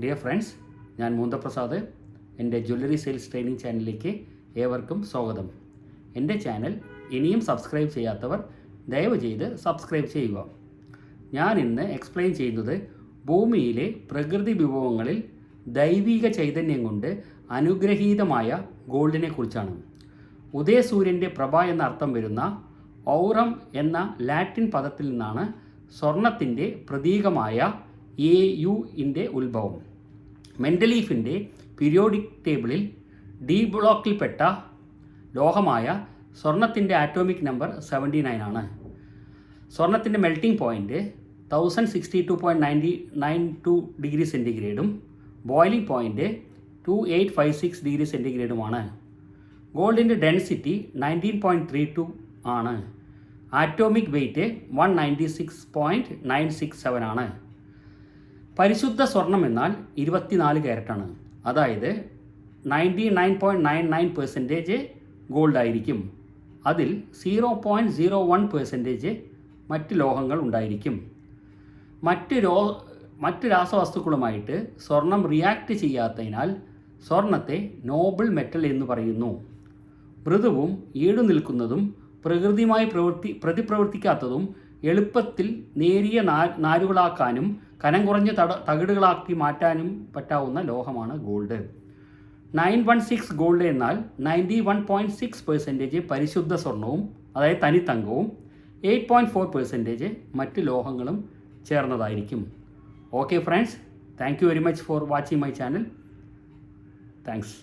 Dear friends, ഞാൻ മൂന്തപ്രസാദ്. എൻ്റെ jewellery sales training ചാനലിലേക്ക് ഏവർക്കും സ്വാഗതം. എൻ്റെ ചാനൽ ഇനിയും സബ്സ്ക്രൈബ് ചെയ്യാത്തവർ ദയവ് ചെയ്ത് സബ്സ്ക്രൈബ് ചെയ്യുക. ഞാൻ ഇന്ന് എക്സ്പ്ലെയിൻ ചെയ്യുന്നത് ഭൂമിയിലെ പ്രകൃതി വിഭവങ്ങളിൽ ദൈവിക ചൈതന്യം കൊണ്ട് അനുഗ്രഹീതമായ ഗോൾഡിനെ കുറിച്ചാണ്. ഉദയസൂര്യൻ്റെ പ്രഭ എന്ന അർത്ഥം വരുന്ന ഔറം എന്ന ലാറ്റിൻ പദത്തിൽ നിന്നാണ് സ്വർണത്തിൻ്റെ പ്രതീകമായ AU-ൻ്റെ ഉത്ഭവം. മെൻ്റലീഫിൻ്റെ പീരിയോഡിക് ടേബിളിൽ D ബ്ലോക്കിൽപ്പെട്ട ലോഹമായ സ്വർണത്തിൻ്റെ ആറ്റോമിക് നമ്പർ 79 ആണ്. സ്വർണത്തിൻ്റെ മെൽറ്റിംഗ് പോയിൻറ്റ് 1062.92 ഡിഗ്രി സെൻറ്റിഗ്രേഡും ബോയിലിംഗ് പോയിൻറ്റ് 2856 ഡിഗ്രി സെൻറ്റിഗ്രേഡുമാണ്. ഗോൾഡിൻ്റെ ഡെൻസിറ്റി 19.32 ആണ്. ആറ്റോമിക് വെയ്റ്റ് 196.967 ആണ്. പരിശുദ്ധ സ്വർണം എന്നാൽ 24 ക്യാരറ്റാണ്. അതായത് 99.99% ഗോൾഡ് ആയിരിക്കും. അതിൽ 0.01% മറ്റ് ലോഹങ്ങൾ ഉണ്ടായിരിക്കും. മറ്റ് രാസവസ്തുക്കളുമായിട്ട് സ്വർണം റിയാക്ട് ചെയ്യാത്തതിനാൽ സ്വർണത്തെ നോബിൾ മെറ്റൽ എന്ന് പറയുന്നു. മൃദുവും ഈടുനിൽക്കുന്നതും പ്രകൃതിയുമായി പ്രതിപ്രവർത്തിക്കാത്തതും എളുപ്പത്തിൽ നേരിയ നാരുകളാക്കാനും കനം കുറഞ്ഞ തകിടുകളാക്കി മാറ്റാനും പറ്റാവുന്ന ലോഹമാണ് ഗോൾഡ്. 916 ഗോൾഡ് എന്നാൽ 91.6% പരിശുദ്ധ സ്വർണവും, അതായത് തനിത്തങ്കവും, 8.4% മറ്റ് ലോഹങ്ങളും ചേർന്നതായിരിക്കും. Okay friends, thank you very much for watching my channel. Thanks.